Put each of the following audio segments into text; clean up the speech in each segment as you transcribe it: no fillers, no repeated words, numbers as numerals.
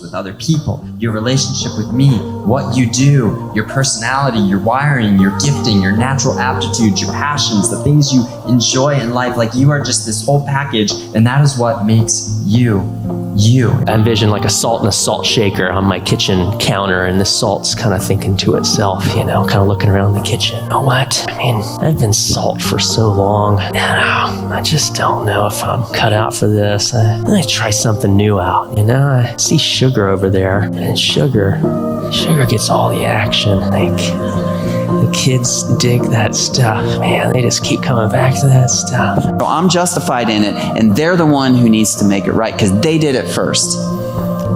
with other people, your relationship with me, what you do, your personality, your wiring, your gifting, your natural aptitudes, your passions, the things you enjoy in life. Like, you are just this whole package, and that is what makes you, you. I envision like a salt and a salt shaker on my kitchen counter, and the salt's kind of thinking to itself, kind of looking around the kitchen. You know what? I mean, I've been salt for so long, and I just don't know if I'm cut out for this. I try something new out, I see sugar over there, and sugar gets all the action. Like, the kids dig that stuff, man. They just keep coming back to that stuff. So I'm justified in it, and they're the one who needs to make it right because they did it first.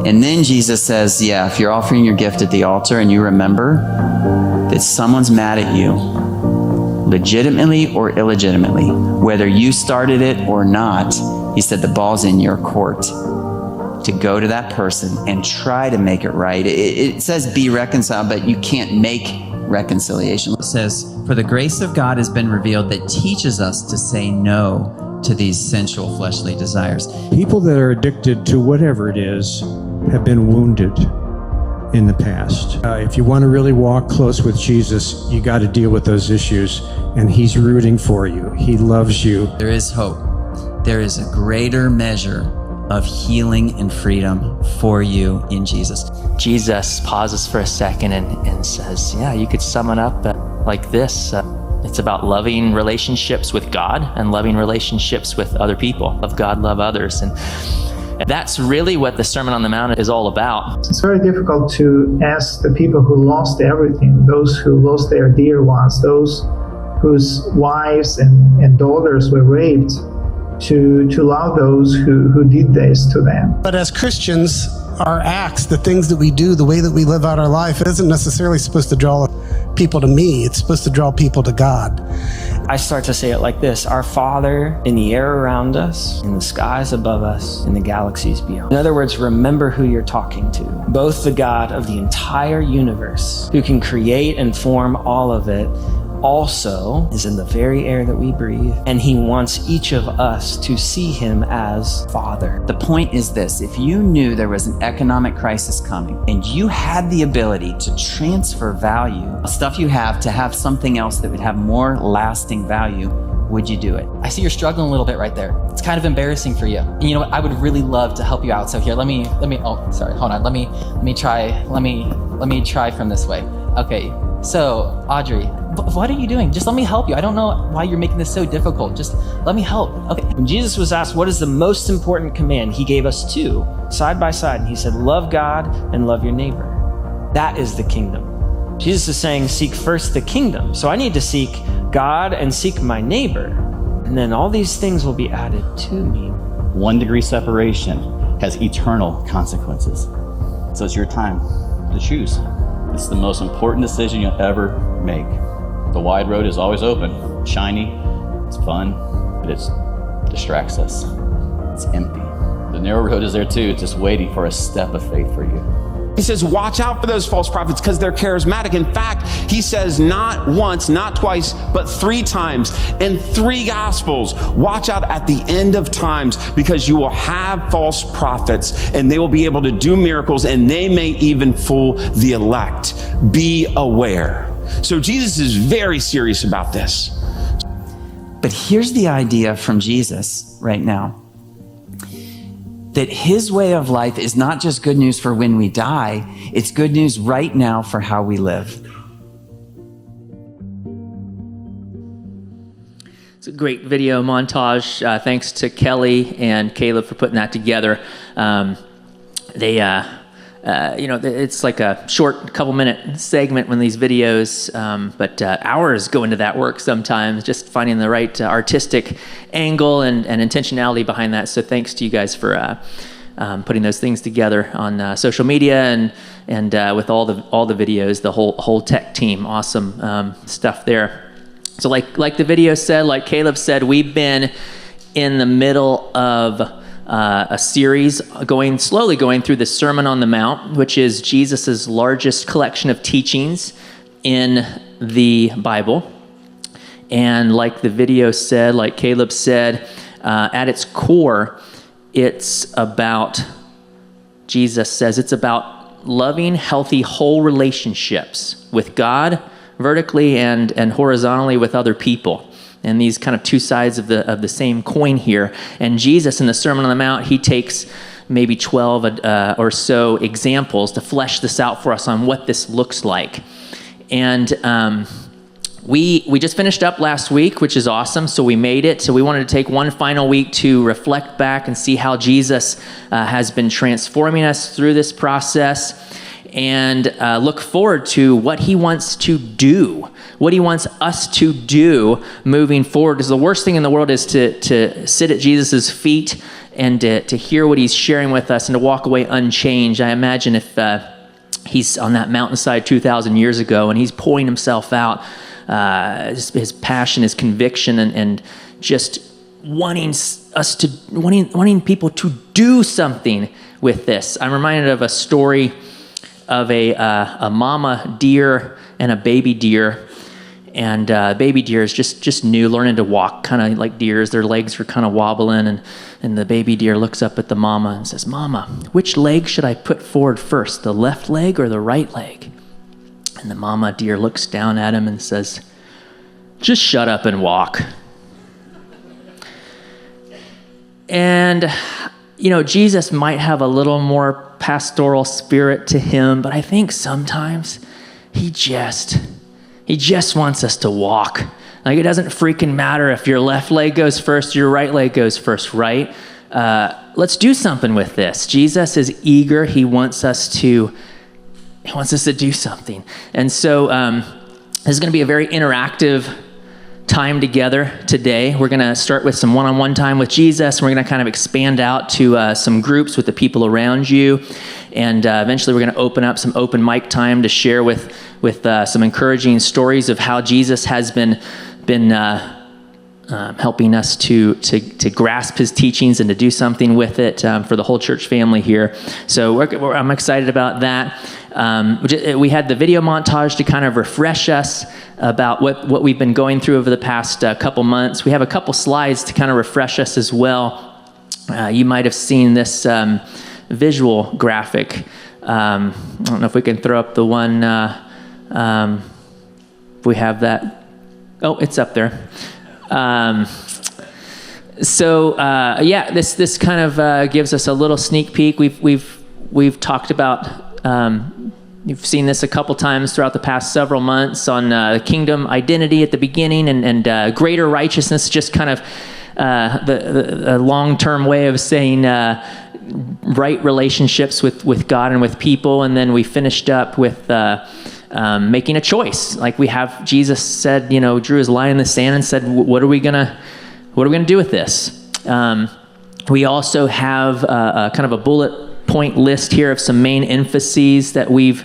And then Jesus says, yeah, if you're offering your gift at the altar and you remember that someone's mad at you, legitimately or illegitimately, whether you started it or not, he said the ball's in your court to go to that person and try to make it right. It says be reconciled, but you can't make reconciliation. It says, for the grace of God has been revealed that teaches us to say no to these sensual fleshly desires. People that are addicted to whatever it is have been wounded in the past. If you want to really walk close with Jesus, you got to deal with those issues, and he's rooting for you. He loves you. There is hope. There is a greater measure of healing and freedom for you in Jesus. Jesus pauses for a second and says, yeah, you could sum it up like this. It's about loving relationships with God and loving relationships with other people. Love God, love others. And that's really what the Sermon on the Mount is all about. It's very difficult to ask the people who lost everything, those who lost their dear ones, those whose wives and daughters were raped, to love those who did this to them. But as Christians, our acts, the things that we do, the way that we live out our life, isn't necessarily supposed to draw people to me. It's supposed to draw people to God. I start to say it like this: Our Father in the air around us, in the skies above us, in the galaxies beyond. In other words, remember who you're talking to. Both the God of the entire universe, who can create and form all of it, also is in the very air that we breathe, and he wants each of us to see him as Father. The point is this: if you knew there was an economic crisis coming and you had the ability to transfer value, stuff you have, to have something else that would have more lasting value, would you do it? I see you're struggling a little bit right there. It's kind of embarrassing for you. And you know what? I would really love to help you out. So here, let me, oh, sorry, hold on. Let me try from this way. Okay, so Audrey, what are you doing? Just let me help you. I don't know why you're making this so difficult. Just let me help. Okay. When Jesus was asked, what is the most important command? He gave us two, side by side. And he said, love God and love your neighbor. That is the kingdom. Jesus is saying, seek first the kingdom. So I need to seek God and seek my neighbor. And then all these things will be added to me. 1 degree separation has eternal consequences. So it's your time to choose. It's the most important decision you'll ever make. The wide road is always open, shiny, it's fun, but it distracts us. It's empty. The narrow road is there too, it's just waiting for a step of faith for you. He says, watch out for those false prophets because they're charismatic. In fact, he says not once, not twice, but 3 times in 3 gospels, watch out at the end of times because you will have false prophets and they will be able to do miracles and they may even fool the elect. Be aware. So Jesus is very serious about this. But here's the idea from Jesus right now, that his way of life is not just good news for when we die, it's good news right now for how we live. It's a great video montage. Thanks to Kelly and Caleb for putting that together. It's like a short couple-minute segment when these videos, but hours go into that work sometimes, just finding the right artistic angle and intentionality behind that. So thanks to you guys for putting those things together on social media and with all the videos, the whole tech team. Awesome stuff there. So like the video said, like Caleb said, we've been in the middle of a series slowly going through the Sermon on the Mount, which is Jesus's largest collection of teachings in the Bible. And like the video said, like Caleb said, at its core, it's about Jesus says it's about loving, healthy, whole relationships with God, vertically and horizontally with other people. And these kind of two sides of the same coin here. And Jesus in the Sermon on the Mount, he takes maybe 12 or so examples to flesh this out for us on what this looks like. And we just finished up last week, which is awesome. So we made it. So we wanted to take one final week to reflect back and see how Jesus has been transforming us through this process, and look forward to what he wants to do, what he wants us to do moving forward. Because the worst thing in the world is to sit at Jesus' feet and to hear what he's sharing with us and to walk away unchanged. I imagine if he's on that mountainside 2,000 years ago and he's pouring himself out, his passion, his conviction, and just wanting people to do something with this. I'm reminded of a story of a mama deer and a baby deer. And baby deer is just new, learning to walk, kind of like deers. Their legs are kind of wobbling, and the baby deer looks up at the mama and says, "Mama, which leg should I put forward first, the left leg or the right leg?" And the mama deer looks down at him and says, "Just shut up and walk." And, Jesus might have a little more pastoral spirit to him, but I think sometimes he just wants us to walk. Like, it doesn't freaking matter if your left leg goes first, your right leg goes first, right? Let's do something with this. Jesus is eager. He wants us to do something. And so this is going to be a very interactive time together today. We're going to start with some one-on-one time with Jesus. We're going to kind of expand out to some groups with the people around you. And eventually we're going to open up some open mic time to share with some encouraging stories of how Jesus has been helping us to grasp his teachings and to do something with it for the whole church family here. So I'm excited about that. We had the video montage to kind of refresh us about what we've been going through over the past couple months. We have a couple slides to kind of refresh us as well. You might have seen this visual graphic. I don't know if we can throw up the one. If we have that. Oh, it's up there. This kind of gives us a little sneak peek. We've talked about. You've seen this a couple times throughout the past several months on kingdom identity at the beginning and greater righteousness, just kind of the long-term way of saying right relationships with God and with people. And then we finished up with making a choice. Like we have, Jesus said, drew his line in the sand and said, what are we gonna do with this? We also have kind of a bullet point list here of some main emphases that we've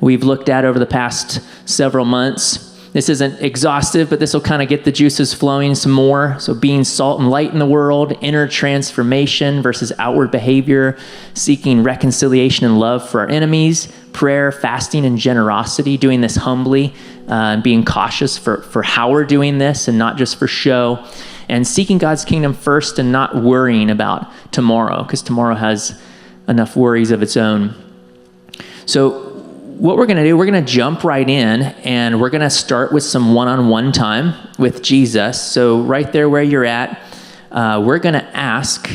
looked at over the past several months. This isn't exhaustive, but this will kind of get the juices flowing some more. So being salt and light in the world, inner transformation versus outward behavior, seeking reconciliation and love for our enemies, prayer, fasting, and generosity, doing this humbly, and being cautious for how we're doing this and not just for show, and seeking God's kingdom first and not worrying about tomorrow, because tomorrow has enough worries of its own. So what we're going to do, we're going to jump right in, and we're going to start with some one-on-one time with Jesus. So right there where you're at, we're going to ask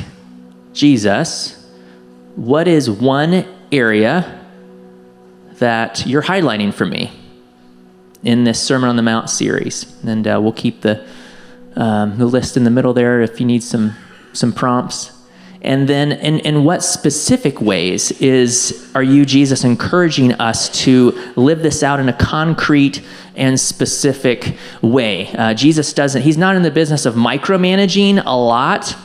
Jesus, what is one area that you're highlighting for me in this Sermon on the Mount series? And we'll keep the list in the middle there if you need some prompts. And then in what specific ways are you, Jesus, encouraging us to live this out in a concrete and specific way? Jesus he's not in the business of micromanaging a lot.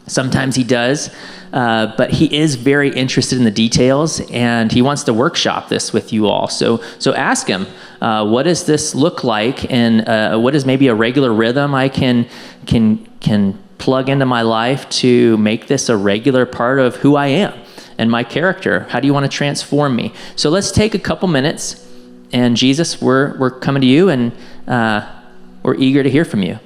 Sometimes he does, but he is very interested in the details, and he wants to workshop this with you all. So ask him, what does this look like, and what is maybe a regular rhythm I can plug into my life to make this a regular part of who I am and my character? How do you want to transform me? So let's take a couple minutes, and Jesus, we're coming to you, and we're eager to hear from you.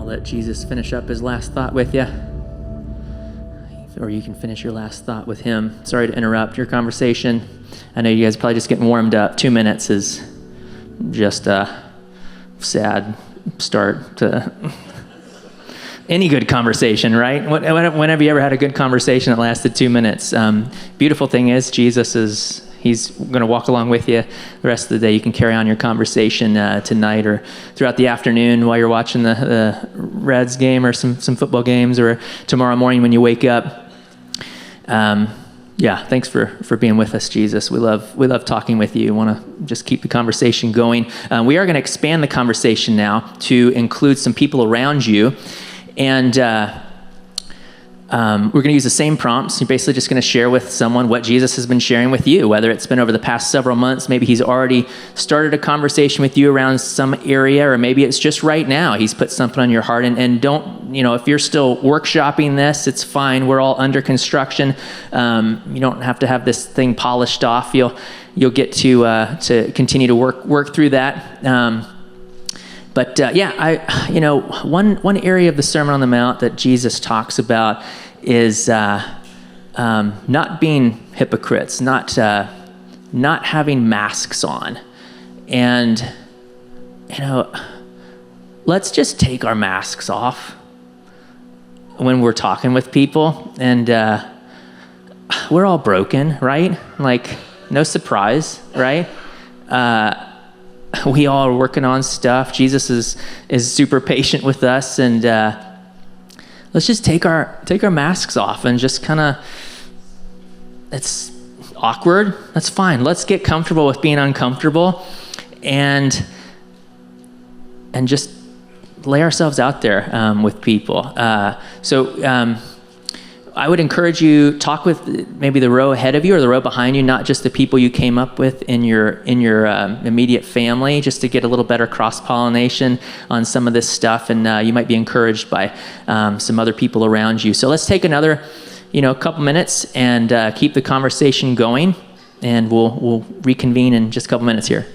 I'll let Jesus finish up his last thought with you. Or you can finish your last thought with him. Sorry to interrupt your conversation. I know you guys are probably just getting warmed up. 2 minutes is just a sad start to any good conversation, right? When have you ever had a good conversation that lasted 2 minutes? Beautiful thing is, he's going to walk along with you the rest of the day. You can carry on your conversation tonight or throughout the afternoon while you're watching the Reds game or some football games, or tomorrow morning when you wake up. Thanks for being with us, Jesus. We love talking with you. We want to just keep the conversation going. We are going to expand the conversation now to include some people around you. And we're going to use the same prompts. You're basically just going to share with someone what Jesus has been sharing with you, whether it's been over the past several months. Maybe he's already started a conversation with you around some area, or maybe it's just right now. He's put something on your heart. And don't, if you're still workshopping this, it's fine. We're all under construction. You don't have to have this thing polished off. You'll get to continue to work through that. One area of the Sermon on the Mount that Jesus talks about is not being hypocrites, not having masks on. And, let's just take our masks off when we're talking with people. And we're all broken, right? Like, no surprise, right? We all are working on stuff. Jesus is super patient with us, and let's just take our masks off and just kind of. It's awkward. That's fine. Let's get comfortable with being uncomfortable, and just lay ourselves out there with people. I would encourage you, talk with maybe the row ahead of you or the row behind you, not just the people you came up with in your immediate family, just to get a little better cross-pollination on some of this stuff. And you might be encouraged by some other people around you. So let's take another, couple minutes and keep the conversation going. And we'll reconvene in just a couple minutes here.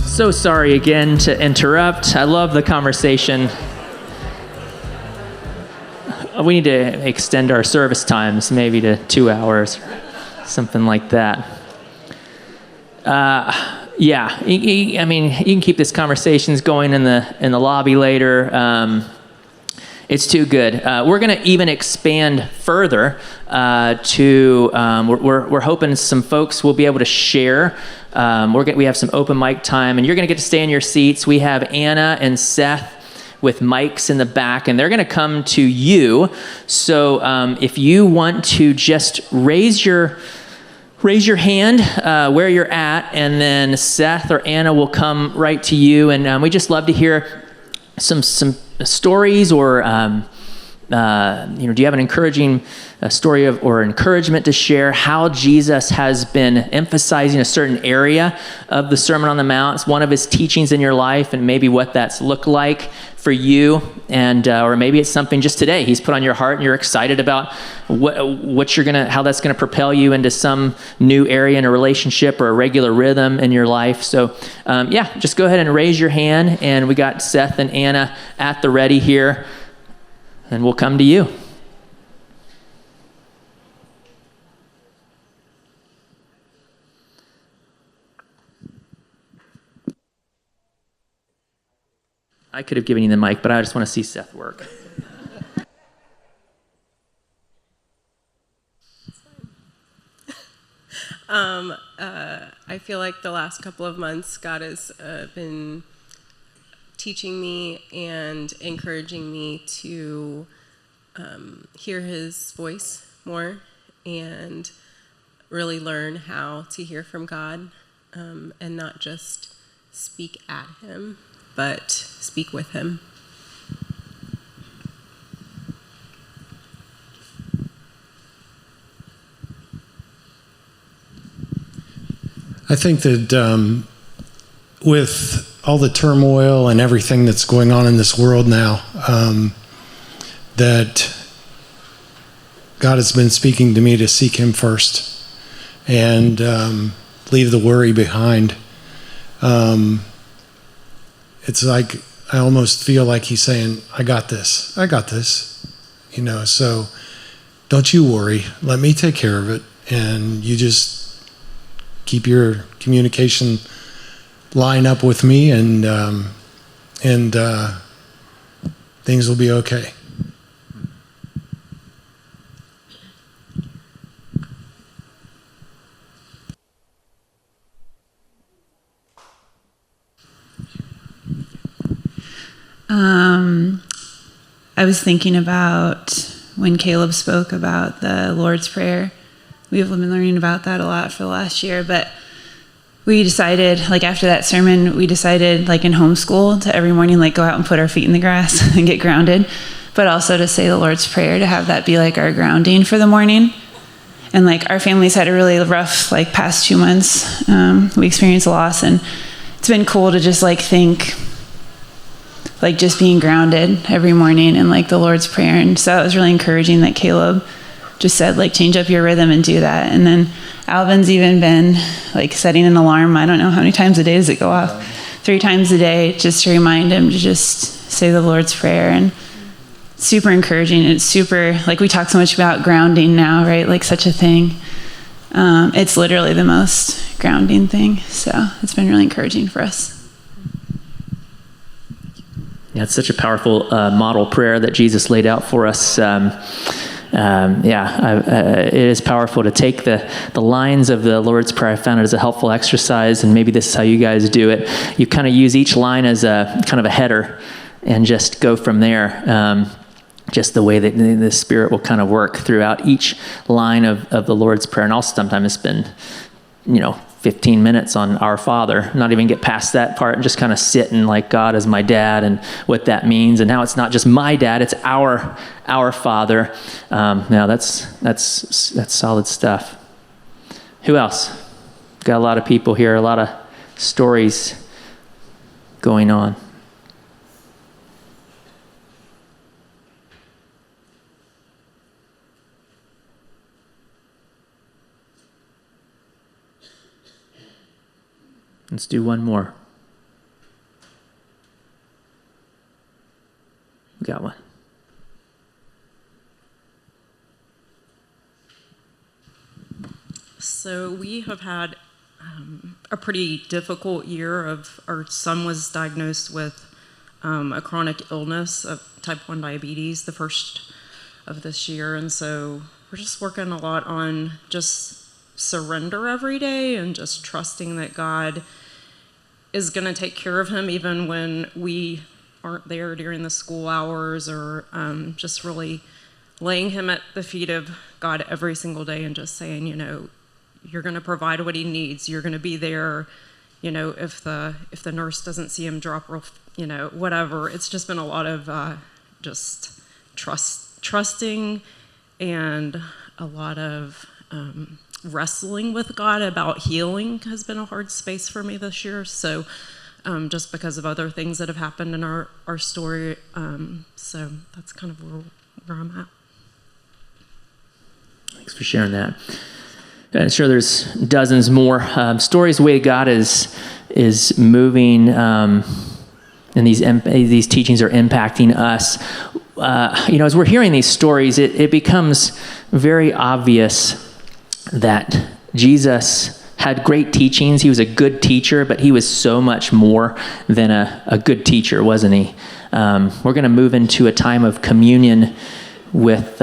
So sorry again to interrupt. I love the conversation. We need to extend our service times maybe to 2 hours, something like that. You can keep this conversations going in the lobby later. It's too good. We're going to even expand further we're hoping some folks will be able to share. We have some open mic time, and you're going to get to stay in your seats. We have Anna and Seth with mics in the back, and they're going to come to you. So if you want to just raise your hand where you're at, and then Seth or Anna will come right to you. And we just love to hear some stories, or do you have an encouraging story or encouragement to share how Jesus has been emphasizing a certain area of the Sermon on the Mount? It's one of his teachings in your life, and maybe what that's looked like for you, and or maybe it's something just today he's put on your heart, and you're excited about how that's gonna propel you into some new area in a relationship or a regular rhythm in your life. So just go ahead and raise your hand, and we got Seth and Anna at the ready here, and we'll come to you. I could have given you the mic, but I just want to see Seth work. I feel like the last couple of months, God has been teaching me and encouraging me to hear his voice more and really learn how to hear from God, and not just speak at him, but speak with him. I think that with all the turmoil and everything that's going on in this world now, that God has been speaking to me to seek him first and leave the worry behind. It's like I almost feel like he's saying, I got this, so don't you worry, let me take care of it, and you just keep your communication line up with me, and things will be okay. I was thinking about when Caleb spoke about the Lord's Prayer. We've been learning about that a lot for the last year, but we decided, after that sermon, we decided, in homeschool, to every morning, go out and put our feet in the grass and get grounded, but also to say the Lord's Prayer, to have that be, our grounding for the morning. And, our family's had a really rough, past 2 months. We experienced loss, and it's been cool to just, think, just being grounded every morning in, the Lord's Prayer. And so it was really encouraging that Caleb just said, change up your rhythm and do that. And then Alvin's even been, setting an alarm. I don't know how many times a day does it go off? 3 times a day, just to remind him to just say the Lord's Prayer. And super encouraging. It's super, we talk so much about grounding now, right? Such a thing. It's literally the most grounding thing. So it's been really encouraging for us. Yeah, it's such a powerful model prayer that Jesus laid out for us. It is powerful to take the lines of the Lord's Prayer. I found it as a helpful exercise, and maybe this is how you guys do it. You kind of use each line as a kind of a header and just go from there. Just the way that the Spirit will kind of work throughout each line of the Lord's Prayer. And also sometimes spend, 15 minutes on Our Father, not even get past that part and just kind of sit in God as my dad and what that means. And now it's not just my dad, it's our Father. Now that's solid stuff. Who else? Got a lot of people here, a lot of stories going on. Let's do one more. Got one. So we have had a pretty difficult year. Our son was diagnosed with a chronic illness, type 1 diabetes, the first of this year. And so we're just working a lot on just surrender every day and just trusting that God is going to take care of him even when we aren't there during the school hours, or just really laying him at the feet of God every single day and just saying, you're going to provide what he needs. You're going to be there, if the nurse doesn't see him drop, whatever. It's just been a lot of just trusting, and a lot of wrestling with God about healing has been a hard space for me this year. So just because of other things that have happened in our story. So that's kind of where I'm at. Thanks for sharing that. I'm sure there's dozens more stories. The way God is moving, and these teachings are impacting us. As we're hearing these stories, it becomes very obvious that Jesus had great teachings. He was a good teacher, but he was so much more than a good teacher, wasn't he? We're going to move into a time of communion with,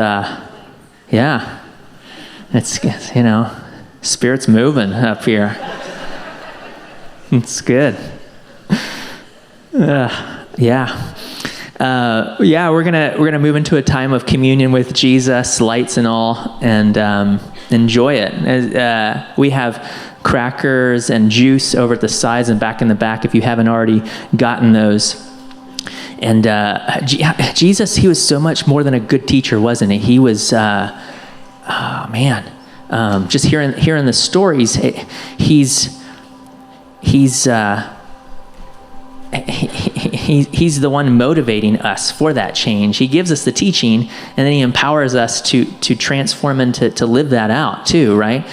it's, Spirit's moving up here. It's good. We're gonna move into a time of communion with Jesus, lights and all, and enjoy it. We have crackers and juice over at the sides and back in the back if you haven't already gotten those. And Jesus, he was so much more than a good teacher, wasn't he? He was, just hearing the stories, he's the one motivating us for that change. He gives us the teaching, and then he empowers us to transform and to live that out too, right?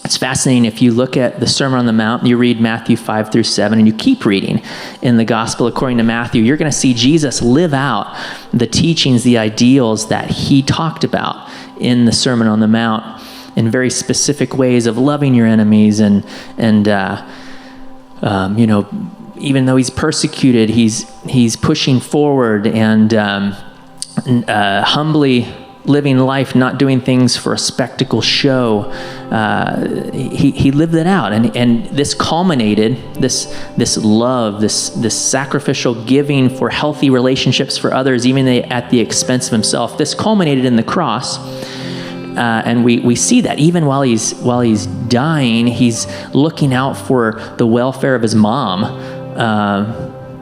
It's fascinating. If you look at the Sermon on the Mount, you read Matthew 5-7, and you keep reading in the Gospel according to Matthew, you're going to see Jesus live out the teachings, the ideals that he talked about in the Sermon on the Mount in very specific ways of loving your enemies and even though he's persecuted, he's pushing forward and humbly living life, not doing things for a spectacle show. He lived it out, and this culminated, this love, this sacrificial giving for healthy relationships for others, even at the expense of himself. This culminated in the cross. And we see that even while he's dying, he's looking out for the welfare of his mom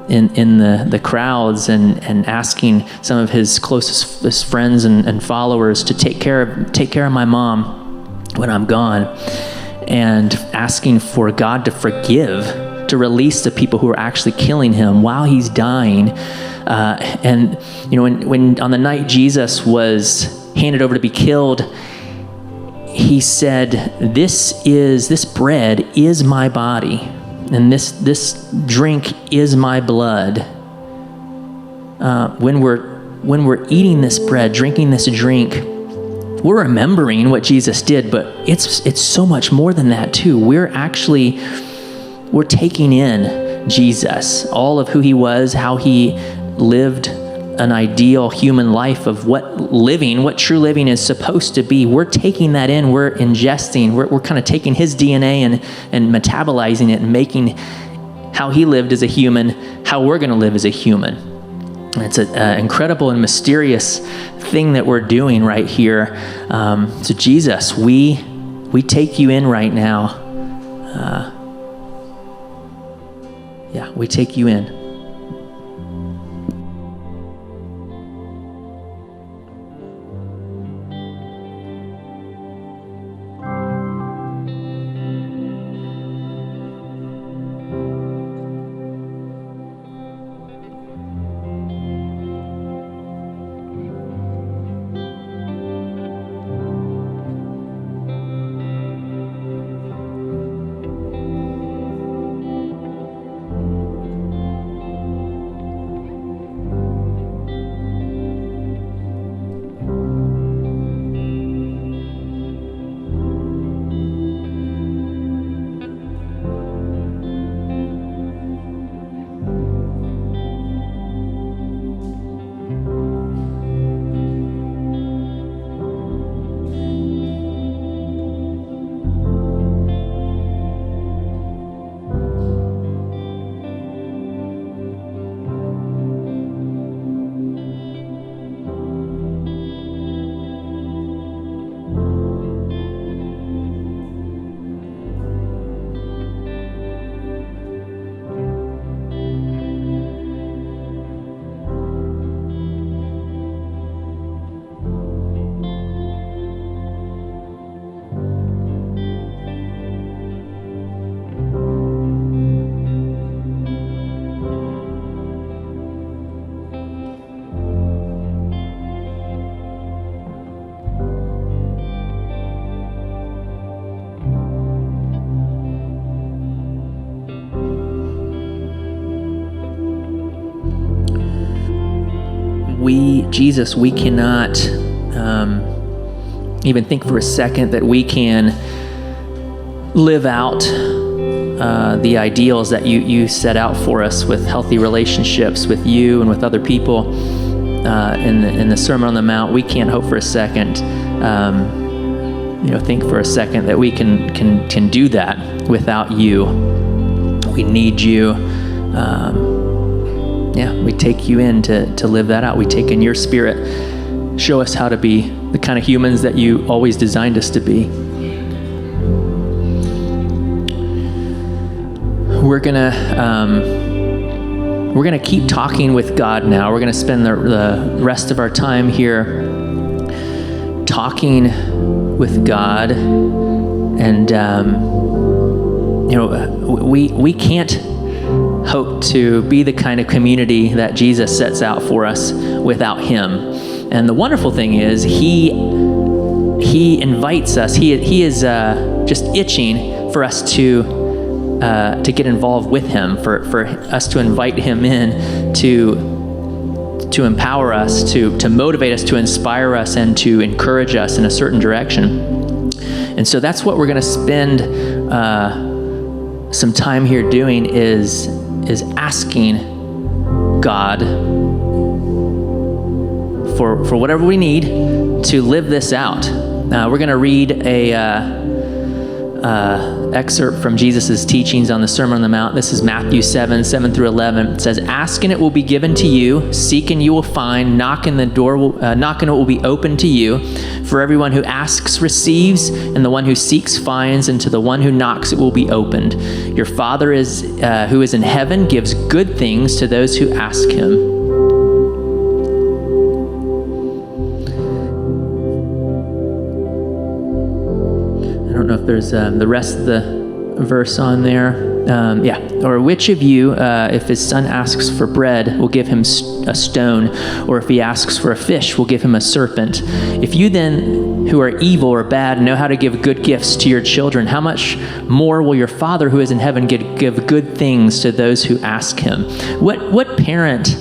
in the crowds, and asking some of his closest friends and followers to take care of my mom when I'm gone, and asking for God to forgive, to release the people who are actually killing him while he's dying. And when on the night Jesus was handed over to be killed, he said, this bread is my body, and this drink is my blood. When we're eating this bread, drinking this drink, we're remembering what Jesus did, but it's so much more than that too. We're taking in Jesus, all of who he was, how he lived an ideal human life of what true living is supposed to be. We're taking that in, we're ingesting, we're kind of taking his DNA and metabolizing it and making how he lived as a human, how we're going to live as a human. And it's an incredible and mysterious thing that we're doing right here. So Jesus, we take you in right now. We take you in. Jesus, we cannot even think for a second that we can live out the ideals that you set out for us with healthy relationships with you and with other people in the Sermon on the Mount. We can't hope for a second, think for a second that we can do that without you. We need you. We take you in to live that out. We take in your Spirit. Show us how to be the kind of humans that you always designed us to be. We're gonna keep talking with God now. We're gonna spend the rest of our time here talking with God, and we can't hope to be the kind of community that Jesus sets out for us without Him. And the wonderful thing is, He invites us. He is just itching for us to get involved with Him, for us to invite Him in to empower us, to motivate us, to inspire us, and to encourage us in a certain direction. And so that's what we're going to spend some time here doing, is asking God for whatever we need to live this out. We're going to read a excerpt from Jesus' teachings on the Sermon on the Mount. This is Matthew 7 through 11. It says, "Ask and it will be given to you. Seek and you will find. Knock and it will be open to you. For everyone who asks receives, and the one who seeks finds, and to the one who knocks it will be opened. Your Father who is in heaven gives good things to those who ask Him." I don't know if there's the rest of the verse on there. Or which of you, if his son asks for bread, will give him a stone? Or if he asks for a fish, will give him a serpent? If you then, who are evil or bad, know how to give good gifts to your children, how much more will your Father who is in heaven give good things to those who ask Him? What parent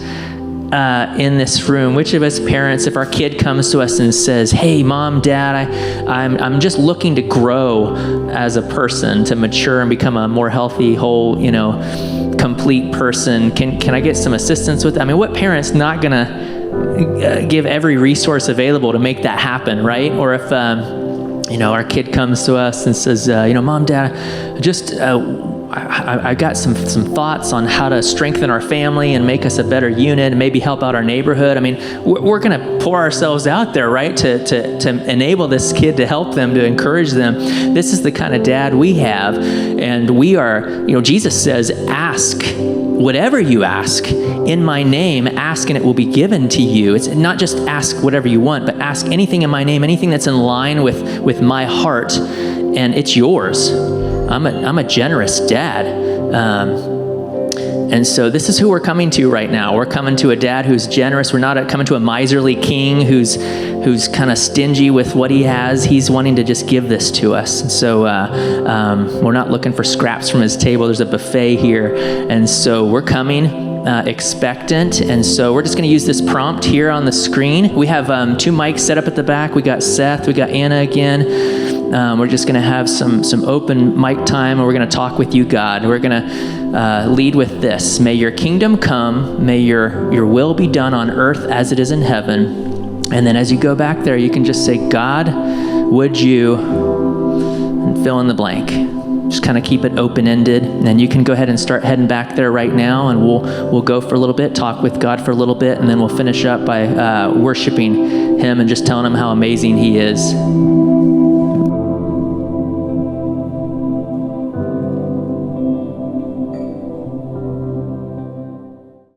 in this room, which of us parents, if our kid comes to us and says, "Hey, Mom, Dad, I'm just looking to grow as a person, to mature and become a more healthy, whole, complete person. Can I get some assistance with that?" I mean, what parent's not gonna give every resource available to make that happen, right? Or if our kid comes to us and says, "Mom, Dad, just I got some thoughts on how to strengthen our family and make us a better unit and maybe help out our neighborhood." I mean, we're going to pour ourselves out there, right, to enable this kid, to help them, to encourage them. This is the kind of dad we have, and we are, Jesus says, "Ask whatever you ask in my name, ask and it will be given to you." It's not just ask whatever you want, but ask anything in my name, anything that's in line with my heart, and it's yours. I'm a generous dad. And so this is who we're coming to right now. We're coming to a dad who's generous. We're not coming to a miserly king who's kind of stingy with what he has. He's wanting to just give this to us. And so we're not looking for scraps from his table. There's a buffet here. And so we're coming expectant. And so we're just going to use this prompt here on the screen. We have 2 mics set up at the back. We got Seth. We got Anna again. We're just going to have some open mic time, and we're going to talk with you, God. We're going to lead with this: "May your kingdom come, may your will be done on earth as it is in heaven." And then as you go back there, you can just say, "God, would you," and fill in the blank. Just kind of keep it open-ended, and you can go ahead and start heading back there right now, and we'll go for a little bit, talk with God for a little bit, and then we'll finish up by worshiping Him and just telling Him how amazing He is.